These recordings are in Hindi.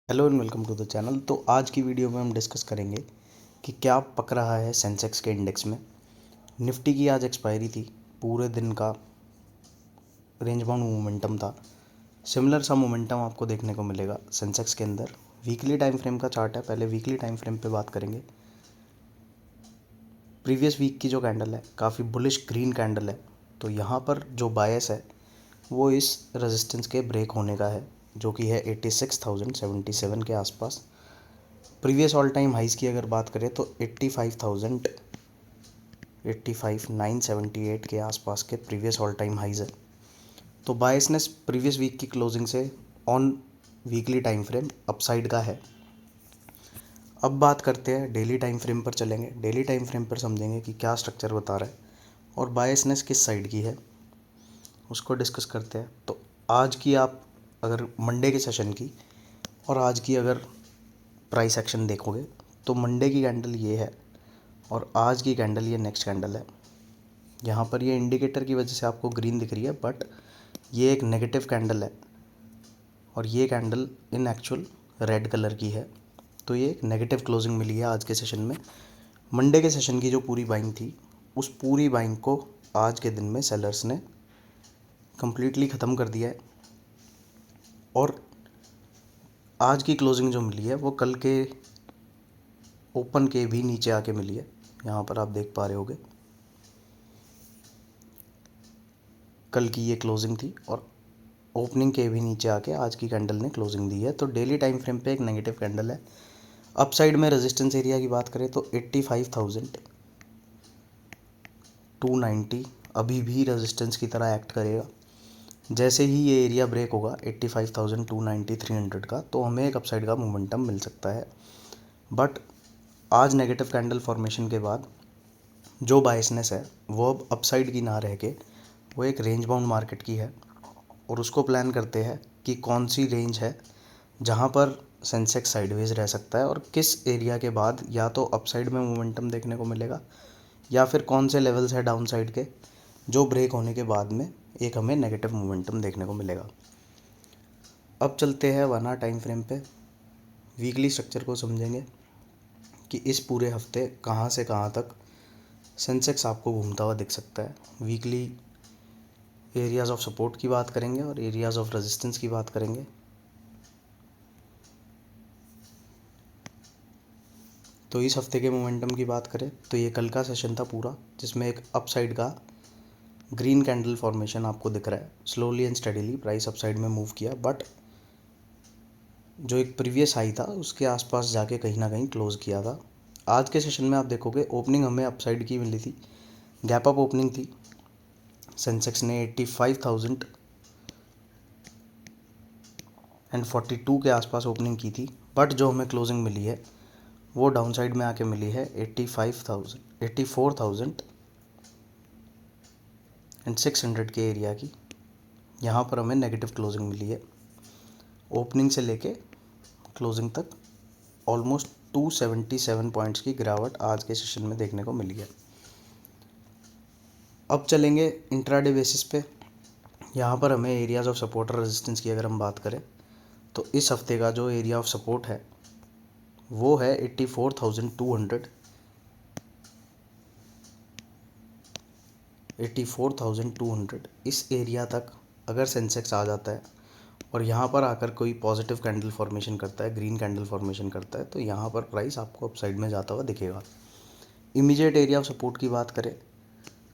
Hello and welcome to the channel. तो आज की वीडियो में हम डिस्कस करेंगे कि क्या पक रहा है सेंसेक्स के इंडेक्स में। निफ्टी की आज एक्सपायरी थी, पूरे दिन का रेंज बाउंड मोमेंटम था। सिमिलर सा मोमेंटम आपको देखने को मिलेगा सेंसेक्स के अंदर। वीकली टाइम फ्रेम का चार्ट है, पहले वीकली टाइम फ्रेम पे बात करेंगे। प्रीवियस वीक की जो कैंडल है काफ़ी बुलिश ग्रीन कैंडल है, तो यहाँ पर जो बायस है वो इस रेजिस्टेंस के ब्रेक होने का है, जो कि है 86,077 के आसपास। प्रीवियस ऑल टाइम हाइज़ की अगर बात करें तो 85,978 के आसपास के प्रीवियस ऑल टाइम हाइज़ है। तो बायसनेस प्रीवियस वीक की क्लोजिंग से on weekly time frame upside का है। अब बात करते हैं डेली टाइम फ्रेम पर चलेंगे। डेली टाइम फ्रेम पर समझेंगे कि क्या स्ट्रक्चर बता रहा है और बायसनेस किस साइड की है, उसको डिस्कस करते हैं। तो आज की आप अगर मंडे के सेशन की और आज की अगर प्राइस एक्शन देखोगे तो मंडे की कैंडल ये है और आज की कैंडल ये नेक्स्ट कैंडल है। यहाँ पर ये इंडिकेटर की वजह से आपको ग्रीन दिख रही है, बट ये एक नेगेटिव कैंडल है और ये कैंडल इन एक्चुअल रेड कलर की है। तो ये एक नेगेटिव क्लोजिंग मिली है आज के सेशन में। मंडे के सेशन की जो पूरी बाइंग थी, उस पूरी बाइंग को आज के दिन में सेलर्स ने कम्प्लीटली ख़त्म कर दिया है और आज की क्लोजिंग जो मिली है वो कल के ओपन के भी नीचे आके मिली है। यहाँ पर आप देख पा रहे होगे कल की ये क्लोजिंग थी और ओपनिंग के भी नीचे आके आज की कैंडल ने क्लोजिंग दी है। तो डेली टाइम फ्रेम पे एक नेगेटिव कैंडल है। अपसाइड में रेजिस्टेंस एरिया की बात करें तो 85,290 अभी भी रेजिस्टेंस की तरह एक्ट करेगा। जैसे ही ये एरिया ब्रेक होगा 85,290 300 का, तो हमें एक अपसाइड का मोमेंटम मिल सकता है। बट आज नेगेटिव कैंडल फॉर्मेशन के बाद जो बायसनेस है वो अब अपसाइड की ना रह के वो एक रेंज बाउंड मार्केट की है और उसको प्लान करते हैं कि कौन सी रेंज है जहाँ पर सेंसेक्स साइडवेज रह सकता है और किस एरिया के बाद या तो अपसाइड में मोमेंटम देखने को मिलेगा या फिर कौन से लेवल्स है डाउन साइड के जो ब्रेक होने के बाद में एक हमें नेगेटिव मोमेंटम देखने को मिलेगा। अब चलते हैं 1 आवर टाइम फ्रेम पे। वीकली स्ट्रक्चर को समझेंगे कि इस पूरे हफ्ते कहाँ से कहाँ तक सेंसेक्स आपको घूमता हुआ दिख सकता है। वीकली एरियाज़ ऑफ सपोर्ट की बात करेंगे और एरियाज़ ऑफ रेजिस्टेंस की बात करेंगे। तो इस हफ्ते के मोमेंटम की बात करें तो ये कल का सेशन था पूरा, जिसमें एक अपसाइड का ग्रीन कैंडल फॉर्मेशन आपको दिख रहा है। Slowly and steadily price upside में मूव किया, बट जो एक प्रीवियस हाई था उसके आसपास जाके कहीं ना कहीं क्लोज़ किया था। आज के सेशन में आप देखोगे ओपनिंग हमें अपसाइड की मिली थी, गैप अप ओपनिंग थी। सेंसेक्स ने 85,042 के आसपास ओपनिंग की थी, बट जो हमें क्लोजिंग मिली है वो डाउन साइड में आके मिली है 84,600 के एरिया की। यहाँ पर हमें नेगेटिव क्लोजिंग मिली है। ओपनिंग से लेके क्लोजिंग तक ऑलमोस्ट 277 पॉइंट्स की गिरावट आज के सेशन में देखने को मिली है। अब चलेंगे इंट्राडे बेसिस पे। यहाँ पर हमें एरियाज़ ऑफ सपोर्ट और रेजिस्टेंस की अगर हम बात करें तो इस हफ्ते का जो एरिया ऑफ सपोर्ट है वो है 84,200। 84,200 इस एरिया तक अगर सेंसेक्स आ जाता है और यहाँ पर आकर कोई पॉजिटिव कैंडल फॉर्मेशन करता है, ग्रीन कैंडल फॉर्मेशन करता है, तो यहाँ पर प्राइस आपको अपसाइड में जाता हुआ दिखेगा। इमीडिएट एरिया ऑफ सपोर्ट की बात करें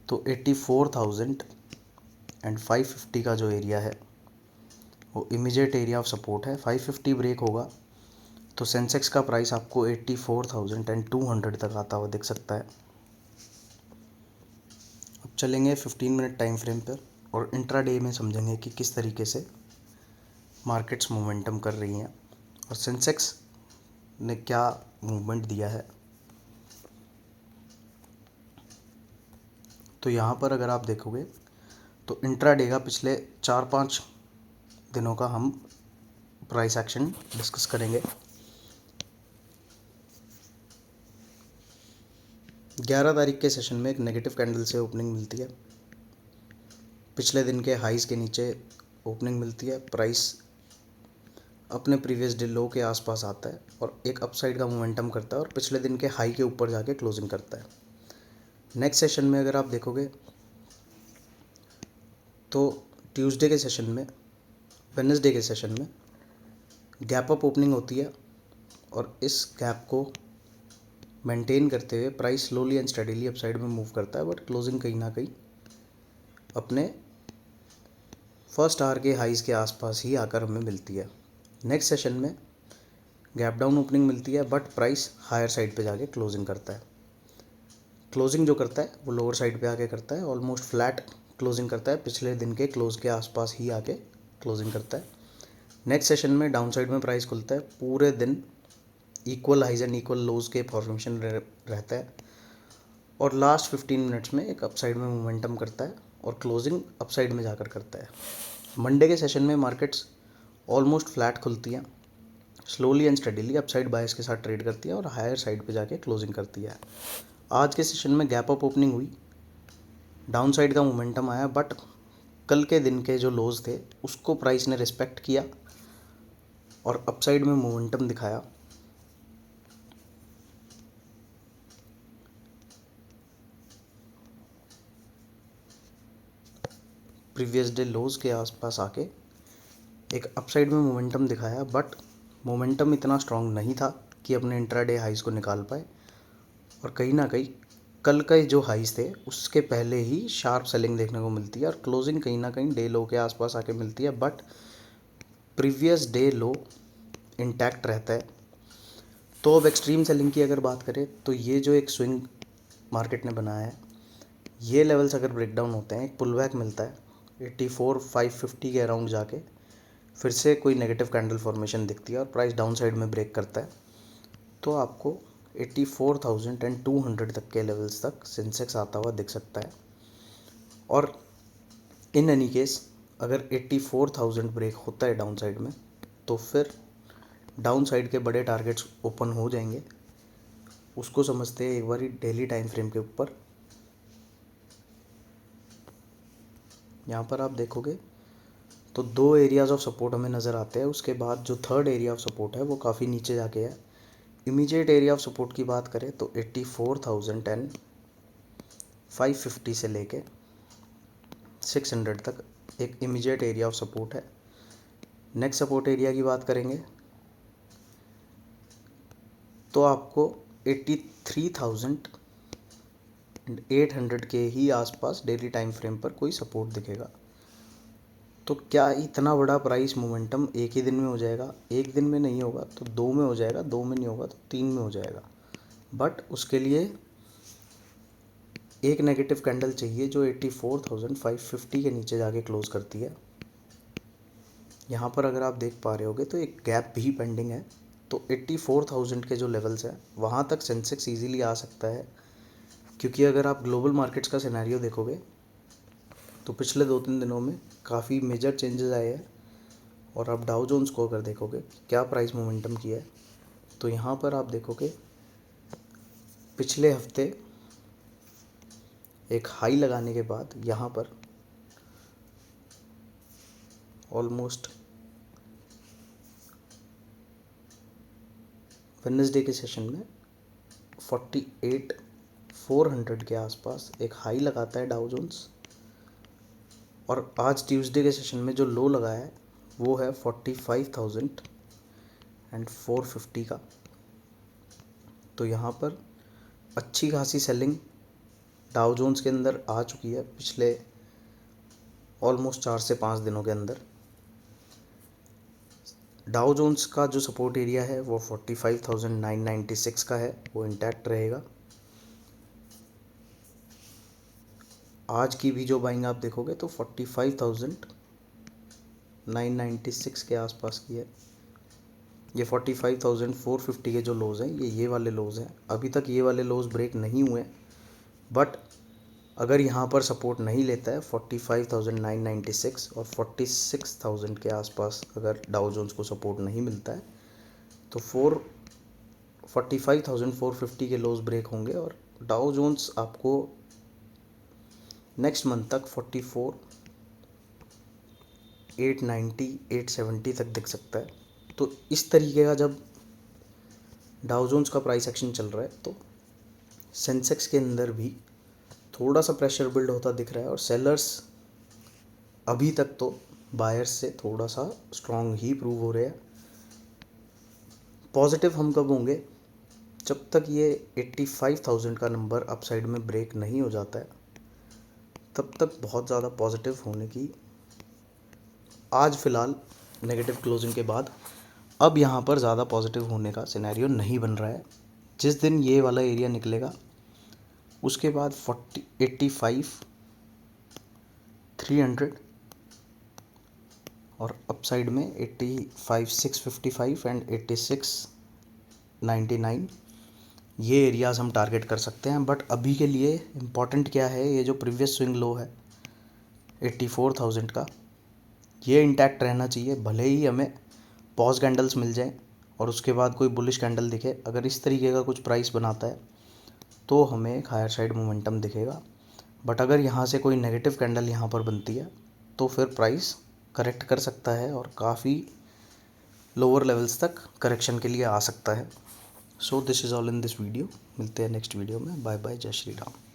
तो 84,550 का जो एरिया है वो इमीडिएट एरिया ऑफ सपोर्ट है। 550 ब्रेक होगा तो सेंसेक्स का प्राइस आपको 84,200 तक आता हुआ दिख सकता है। अब चलेंगे 15 मिनट टाइम फ्रेम पर और इंट्राडे में समझेंगे कि किस तरीके से मार्केट्स मोमेंटम कर रही हैं और सेंसेक्स ने क्या मूवमेंट दिया है। तो यहाँ पर अगर आप देखोगे तो इंट्राडे का पिछले 4-5 दिनों का हम प्राइस एक्शन डिस्कस करेंगे। 11 तारीख के सेशन में एक नेगेटिव कैंडल से ओपनिंग मिलती है, पिछले दिन के हाइज़ के नीचे ओपनिंग मिलती है, प्राइस अपने प्रीवियस डे लो के आसपास आता है और एक अपसाइड का मोमेंटम करता है और पिछले दिन के हाई के ऊपर जाके क्लोजिंग करता है। नेक्स्ट सेशन में अगर आप देखोगे तो ट्यूसडे के सेशन में, वेडनेसडे के सेशन में गैप अप ओपनिंग होती है और इस गैप को मेंटेन करते हुए price slowly and steadily upside में मूव करता है, बट क्लोजिंग कहीं ना कहीं अपने फर्स्ट आवर के हाइज़ के आसपास ही आकर हमें मिलती है। नेक्स्ट सेशन में गैप डाउन ओपनिंग मिलती है बट प्राइस हायर साइड पे जाके क्लोजिंग करता है। क्लोजिंग जो करता है वो लोअर साइड पे आके करता है, ऑलमोस्ट फ्लैट क्लोजिंग करता है, पिछले दिन के क्लोज के आसपास ही आके क्लोजिंग करता है। नेक्स्ट सेशन में डाउन साइड में प्राइस खुलता है, पूरे दिन इक्वल हाइज एंड इक्वल लोज के फॉर्मेशन रहता है और लास्ट 15 मिनट्स में एक अपसाइड में मोमेंटम करता है और क्लोजिंग अपसाइड में जाकर करता है। मंडे के सेशन में मार्केट्स ऑलमोस्ट फ्लैट खुलती हैं, स्लोली एंड स्टडीली अपसाइड बायस के साथ ट्रेड करती है और हायर साइड पे जाके क्लोजिंग करती है। आज के सेशन में गैप अप ओपनिंग हुई, डाउन साइड का मोमेंटम आया, बट कल के दिन के जो लोज थे उसको प्राइस ने रिस्पेक्ट किया और अपसाइड में मोमेंटम दिखाया। प्रीवियस डे लोज के आसपास आके एक अपसाइड में मोमेंटम दिखाया, बट मोमेंटम इतना स्ट्रांग नहीं था कि अपने इंट्राडे हाइज को निकाल पाए और कहीं ना कहीं कल के जो हाइज थे उसके पहले ही शार्प सेलिंग देखने को मिलती है और क्लोजिंग कहीं ना कहीं डे लो के आसपास आके मिलती है, but previous day low intact रहता है। तो अब एक्सट्रीम सेलिंग की अगर बात करें तो ये जो एक स्विंग मार्केट ने बनाया है, ये लेवल्स अगर ब्रेक डाउन होते हैं, एक पुल बैक मिलता है 84,550 के अराउंड जाके, फिर से कोई नेगेटिव कैंडल फॉर्मेशन दिखती है और प्राइस डाउन साइड में ब्रेक करता है, तो आपको 84,200 तक के लेवल्स तक सेंसेक्स आता हुआ दिख सकता है। और इन एनी केस अगर 84,000 ब्रेक होता है डाउन साइड में तो फिर डाउन साइड के बड़े टारगेट्स ओपन हो जाएंगे। उसको समझते हैं एक बार डेली टाइम फ्रेम के ऊपर। यहाँ पर आप देखोगे तो दो एरियाज़ ऑफ सपोर्ट हमें नज़र आते हैं, उसके बाद जो थर्ड एरिया ऑफ सपोर्ट है वो काफ़ी नीचे जाके है। इमीडिएट एरिया ऑफ सपोर्ट की बात करें तो 84,550 से लेके 600 तक एक इमीडिएट एरिया ऑफ सपोर्ट है। नेक्स्ट सपोर्ट एरिया की बात करेंगे तो आपको 83,800 के ही आसपास डेली टाइम फ्रेम पर कोई सपोर्ट दिखेगा। तो क्या इतना बड़ा प्राइस मोमेंटम एक ही दिन में हो जाएगा? एक दिन में नहीं होगा तो दो में हो जाएगा, दो में नहीं होगा तो तीन में हो जाएगा, बट उसके लिए एक नेगेटिव कैंडल चाहिए जो 84,550 के नीचे जाके क्लोज करती है। यहाँ पर अगर आप देख पा रहे होगे तो एक गैप भी पेंडिंग है, तो 84,000 के जो लेवल्स हैं वहाँ तक सेंसेक्स इजीली आ सकता है, क्योंकि अगर आप ग्लोबल मार्केट्स का सिनेरियो देखोगे तो पिछले 2-3 दिनों में काफ़ी मेजर चेंजेस आए हैं। और आप डाउ जोन्स को अगर देखोगे क्या प्राइस मोमेंटम किया है तो यहाँ पर आप देखोगे पिछले हफ्ते एक हाई लगाने के बाद यहाँ पर ऑलमोस्ट वेडनेसडे के सेशन में 48,400 के आसपास एक हाई लगाता है डाउ जोन्स, और आज ट्यूसडे के सेशन में जो लो लगाया है वो है 45,450 का। तो यहाँ पर अच्छी खासी सेलिंग डाउ जोन्स के अंदर आ चुकी है पिछले ऑलमोस्ट 4 से 5 दिनों के अंदर। डाउ जोन्स का जो सपोर्ट एरिया है वो 45,996 का है, वो इंटैक्ट रहेगा। आज की भी जो बाइंग आप देखोगे तो 45,996 के आसपास की है। ये 45,450 के जो लोज़ हैं ये वाले लोज़ हैं। अभी तक ये वाले लोज़ ब्रेक नहीं हुए, बट अगर यहाँ पर सपोर्ट नहीं लेता है 45,996 और 46,000 के आसपास अगर डाउ जोन्स को सपोर्ट नहीं मिलता है तो 45,450 के लोज ब्रेक होंगे और डाउ जोन्स आपको नेक्स्ट मंथ तक 44,890 870 तक दिख सकता है। तो इस तरीके का जब डाउ जोन्स का प्राइस एक्शन चल रहा है तो सेंसेक्स के अंदर भी थोड़ा सा प्रेशर बिल्ड होता दिख रहा है, और सेलर्स अभी तक तो बायर्स से थोड़ा सा स्ट्रांग ही प्रूव हो रहे हैं। पॉजिटिव हम कब होंगे? जब तक ये 85,000 का नंबर अपसाइड में ब्रेक नहीं हो जाता है, तब तक बहुत ज़्यादा पॉजिटिव होने की आज फ़िलहाल नेगेटिव क्लोजिंग के बाद अब यहाँ पर ज़्यादा पॉजिटिव होने का सिनेरियो नहीं बन रहा है। जिस दिन ये वाला एरिया निकलेगा उसके बाद 85 300 और अपसाइड में 85 655 एंड 86 99 ये एरियाज़ हम टारगेट कर सकते हैं। बट अभी के लिए इम्पॉर्टेंट क्या है, ये जो प्रीवियस स्विंग लो है 84,000 का, ये इंटैक्ट रहना चाहिए। भले ही हमें पॉज कैंडल्स मिल जाएं और उसके बाद कोई बुलिश कैंडल दिखे, अगर इस तरीके का कुछ प्राइस बनाता है तो हमें एक हायर साइड मोमेंटम दिखेगा। बट अगर यहाँ से कोई नेगेटिव कैंडल यहाँ पर बनती है तो फिर प्राइस करेक्ट कर सकता है और काफ़ी लोअर लेवल्स तक करेक्शन के लिए आ सकता है। So this is all in this video. मिलते हैं नेक्स्ट वीडियो में। बाय बाय, जय श्री राम।